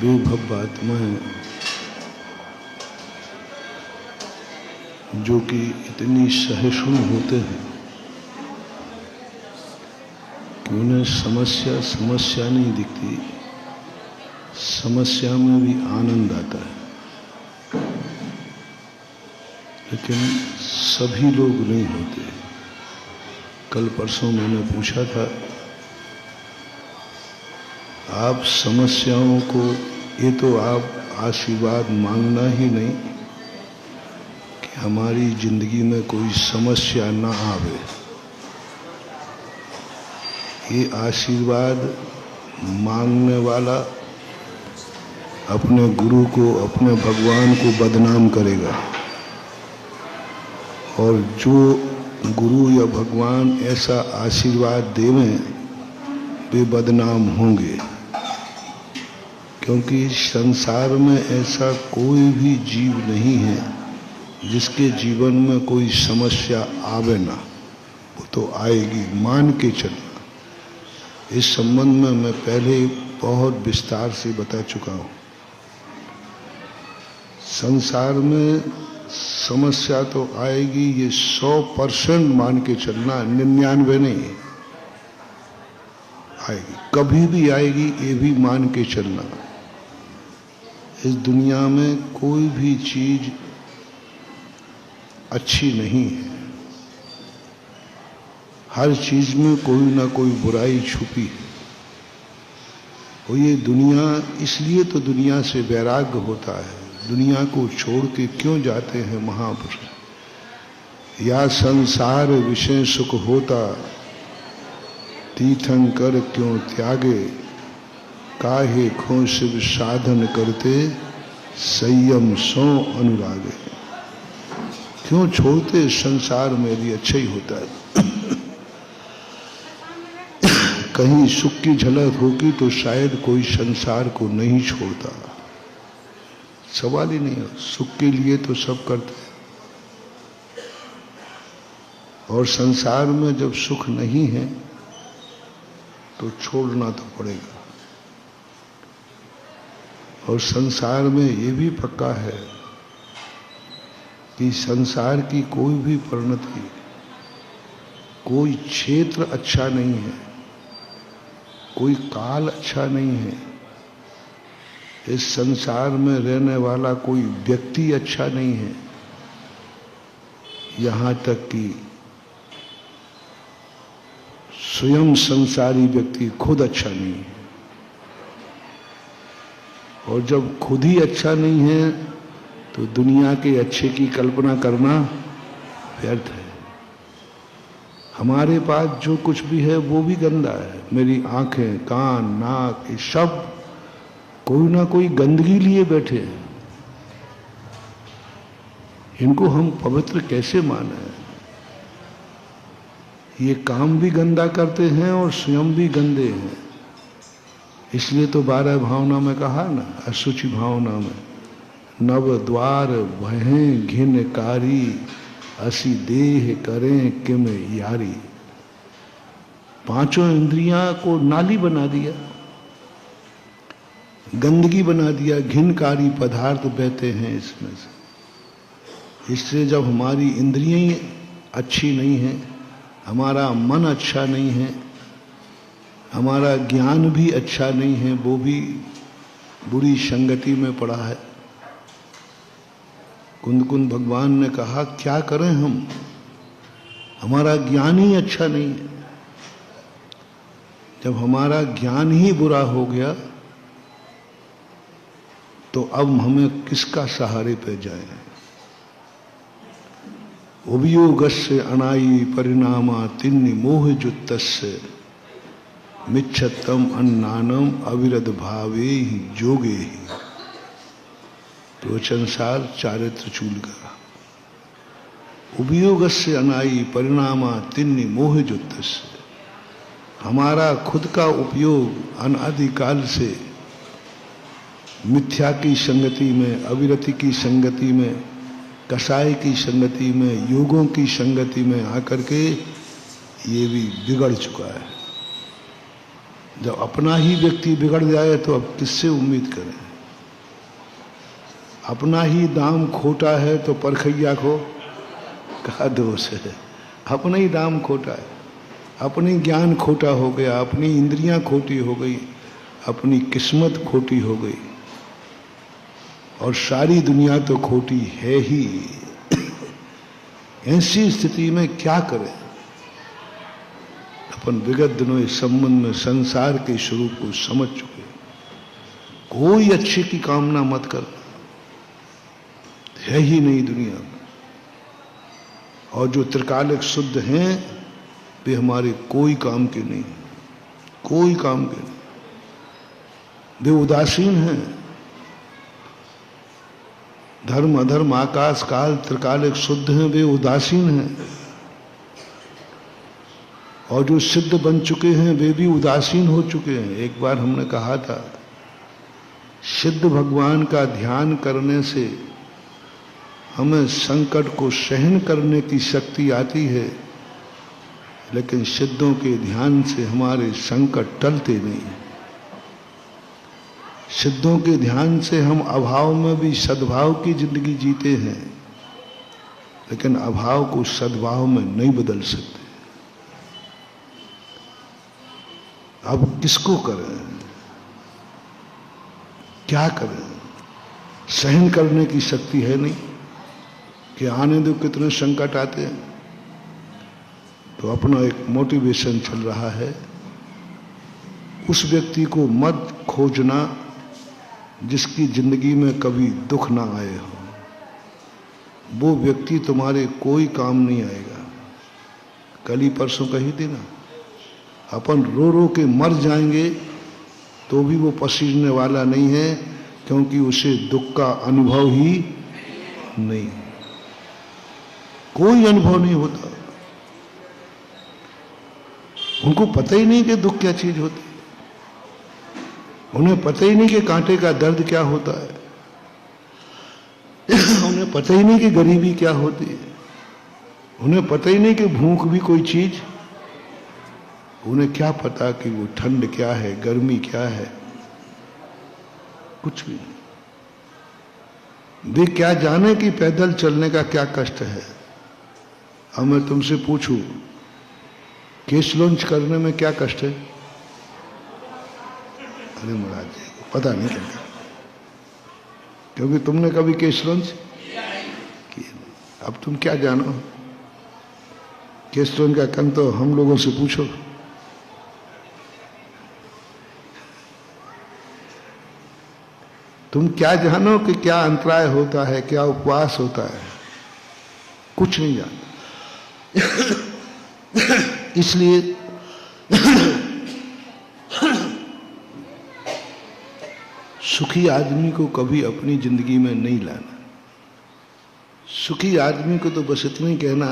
बेभव आत्माएं जो कि इतनी सहिष्णु होते हैं कि उन्हें समस्या समस्या नहीं दिखती, समस्या में भी आनंद आता है। लेकिन सभी लोग नहीं होते। कल परसों मैंने पूछा था, आप समस्याओं को, ये तो आप आशीर्वाद मांगना ही नहीं कि हमारी जिंदगी में कोई समस्या ना आवे, ये आशीर्वाद मांगने वाला अपने गुरु को, अपने भगवान को बदनाम करेगा, और जो गुरु या भगवान ऐसा आशीर्वाद देवें वे बदनाम होंगे। क्योंकि संसार में ऐसा कोई भी जीव नहीं है जिसके जीवन में कोई समस्या आवे ना, वो तो आएगी, मान के चलना। इस संबंध में मैं पहले बहुत विस्तार से बता चुका हूँ। संसार में समस्या तो आएगी, ये 100% मान के चलना, 99 नहीं आएगी, कभी भी आएगी, ये भी मान के चलना। इस दुनिया में कोई भी चीज अच्छी नहीं है, हर चीज में कोई ना कोई बुराई छुपी है। और ये दुनिया, इसलिए तो दुनिया से वैराग्य होता है। दुनिया को छोड़ के क्यों जाते हैं महापुरुष? या संसार विषय सुख होता, तीर्थंकर क्यों त्यागे, काहे खो शिव साधन करते, संयम सो अनुरागे। क्यों छोड़ते? संसार में भी अच्छा ही होता है। कहीं सुख की झलक होगी तो शायद कोई संसार को नहीं छोड़ता। सवाल ही नहीं है, सुख के लिए तो सब करते हैं। और संसार में जब सुख नहीं है तो छोड़ना तो पड़ेगा। और संसार में ये भी पक्का है कि संसार की कोई भी परिणति, कोई क्षेत्र अच्छा नहीं है, कोई काल अच्छा नहीं है, इस संसार में रहने वाला कोई व्यक्ति अच्छा नहीं है, यहां तक कि स्वयं संसारी व्यक्ति खुद अच्छा नहीं है। और जब खुद ही अच्छा नहीं है तो दुनिया के अच्छे की कल्पना करना व्यर्थ है। हमारे पास जो कुछ भी है वो भी गंदा है। मेरी आंखें, कान, नाक, ये सब कोई ना कोई गंदगी लिए बैठे हैं। इनको हम पवित्र कैसे माने? ये काम भी गंदा करते हैं और स्वयं भी गंदे हैं। इसलिए तो 12 भावना में कहा ना, अशुचि भावना में, नव द्वार वहें घिनकारी, असी देह करें किम यारी। पांचों इंद्रियां को नाली बना दिया, गंदगी बना दिया, घिनकारी पदार्थ बहते हैं इसमें से। इससे जब हमारी इंद्रियां अच्छी नहीं है, हमारा मन अच्छा नहीं है, हमारा ज्ञान भी अच्छा नहीं है, वो भी बुरी संगति में पड़ा है। कुंद भगवान ने कहा, क्या करें हम, हमारा ज्ञान ही अच्छा नहीं है। जब हमारा ज्ञान ही बुरा हो गया तो अब हमें किसका सहारे पे जाए? उभियोगस्य अनायि परिणामा तिन्नि मोह जुत्तस्य, मिच्छतम अन्नानम अविरध भावे ही जोगे ही। प्रवचनसार चारित्र चूल का। उभियोगस्य अनायि परिणामा तिन्नि मोह जुत्तस्य। हमारा खुद का उपयोग अनादिकाल से मिथ्या की संगति में, अविरति की संगति में, कसाय की संगति में, योगों की संगति में आकर के ये भी बिगड़ चुका है। जब अपना ही व्यक्ति बिगड़ जाए तो अब किससे उम्मीद करें? अपना ही दाम खोटा है तो परखैया को का दोष है। अपना ही दाम खोटा है, अपनी ज्ञान खोटा हो गया, अपनी इंद्रियां खोटी हो गई, अपनी किस्मत खोटी हो गई, और सारी दुनिया तो खोटी है ही। ऐसी स्थिति में क्या करें? अपन विगत दिनों इस संबंध में संसार के स्वरूप को समझ चुके। कोई अच्छे की कामना मत कर, है ही नहीं दुनिया में। और जो त्रिकालिक शुद्ध हैं वे हमारे कोई काम के नहीं, कोई काम के नहीं। वे उदासीन हैं। धर्म अधर्म आकाश काल त्रिकालिक शुद्ध हैं, वे उदासीन हैं। और जो सिद्ध बन चुके हैं वे भी उदासीन हो चुके हैं। एक बार हमने कहा था, सिद्ध भगवान का ध्यान करने से हमें संकट को सहन करने की शक्ति आती है, लेकिन सिद्धों के ध्यान से हमारे संकट टलते नहीं। सिद्धों के ध्यान से हम अभाव में भी सद्भाव की जिंदगी जीते हैं, लेकिन अभाव को सद्भाव में नहीं बदल सकते। अब किसको करें, क्या करें? सहन करने की शक्ति है नहीं कि आने दो, कितने संकट आते हैं। तो अपना एक मोटिवेशन चल रहा है, उस व्यक्ति को मत खोजना जिसकी जिंदगी में कभी दुख ना आए हो। वो व्यक्ति तुम्हारे कोई काम नहीं आएगा। कल ही परसों कही थी ना, अपन रो रो के मर जाएंगे तो भी वो पसीजने वाला नहीं है, क्योंकि उसे दुख का अनुभव ही नहीं, कोई अनुभव नहीं होता। उनको पता ही नहीं कि दुख क्या चीज होती, उन्हें पता ही नहीं कि कांटे का दर्द क्या होता है, उन्हें पता ही नहीं कि गरीबी क्या होती है, उन्हें पता ही नहीं कि भूख भी कोई चीज, उन्हें क्या पता कि वो ठंड क्या है, गर्मी क्या है, कुछ भी नहीं। वे क्या जाने कि पैदल चलने का क्या कष्ट है। अब मैं तुमसे पूछूं, केस लॉन्च करने में क्या कष्ट है? अरे महाराज जी पता नहीं चलता, क्योंकि तुमने कभी केस लॉन्च किया। अब तुम क्या जानो? केस लॉन्च का काम तो हम लोगों से पूछो। तुम क्या जानो कि क्या अंतराय होता है, क्या उपवास होता है? कुछ नहीं जानते। इसलिए सुखी आदमी को कभी अपनी जिंदगी में नहीं लाना। सुखी आदमी को तो बस इतना ही कहना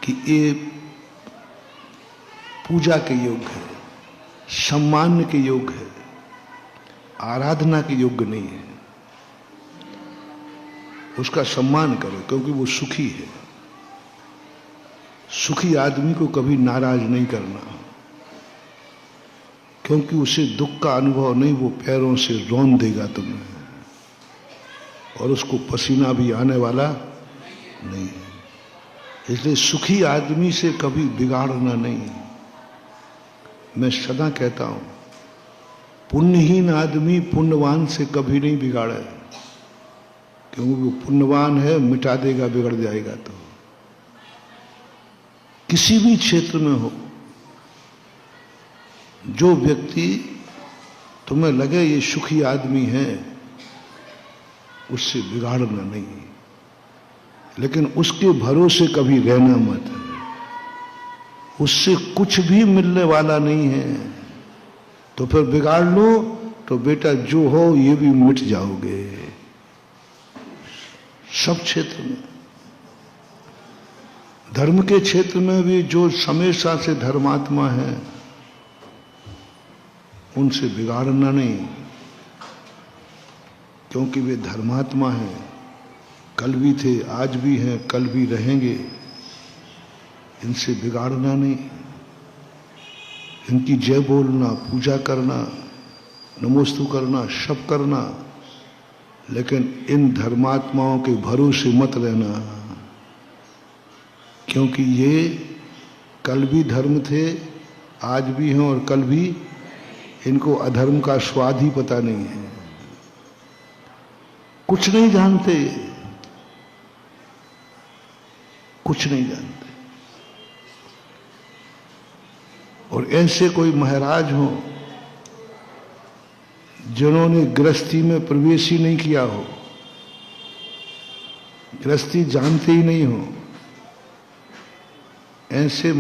कि ये पूजा के योग्य है, सम्मान के योग्य है, आराधना के योग्य नहीं है। उसका सम्मान करो क्योंकि वो सुखी है। सुखी आदमी को कभी नाराज नहीं करना, क्योंकि उसे दुख का अनुभव नहीं, वो पैरों से रौंद देगा तुम्हें, और उसको पसीना भी आने वाला नहीं। इसलिए सुखी आदमी से कभी बिगाड़ना नहीं। मैं सदा कहता हूं, पुण्यहीन आदमी पुण्यवान से कभी नहीं बिगाड़े, क्योंकि वो पुण्यवान है, मिटा देगा बिगड़ जाएगा। तो किसी भी क्षेत्र में हो, जो व्यक्ति तुम्हें लगे ये सुखी आदमी है, उससे बिगाड़ना नहीं, लेकिन उसके भरोसे कभी रहना मत। उससे कुछ भी मिलने वाला नहीं है, तो फिर बिगाड़ लो तो बेटा जो हो ये भी मिट जाओगे। सब क्षेत्र में, धर्म के क्षेत्र में भी जो हमेशा से धर्मात्मा है, उनसे बिगाड़ना नहीं, क्योंकि वे धर्मात्मा हैं। कल भी थे, आज भी हैं, कल भी रहेंगे। इनसे बिगाड़ना नहीं। इनकी जय बोलना, पूजा करना, नमोस्तु करना, सब करना, लेकिन इन धर्मात्माओं के भरोसे मत रहना, क्योंकि ये कल भी धर्म थे, आज भी हैं और कल भी। इनको अधर्म का स्वाद ही पता नहीं है, कुछ नहीं जानते, कुछ नहीं जानते। और ऐसे कोई महाराज हो जिन्होंने गृहस्थी में प्रवेश ही नहीं किया हो, गृहस्थी जानते ही नहीं हो, ऐसे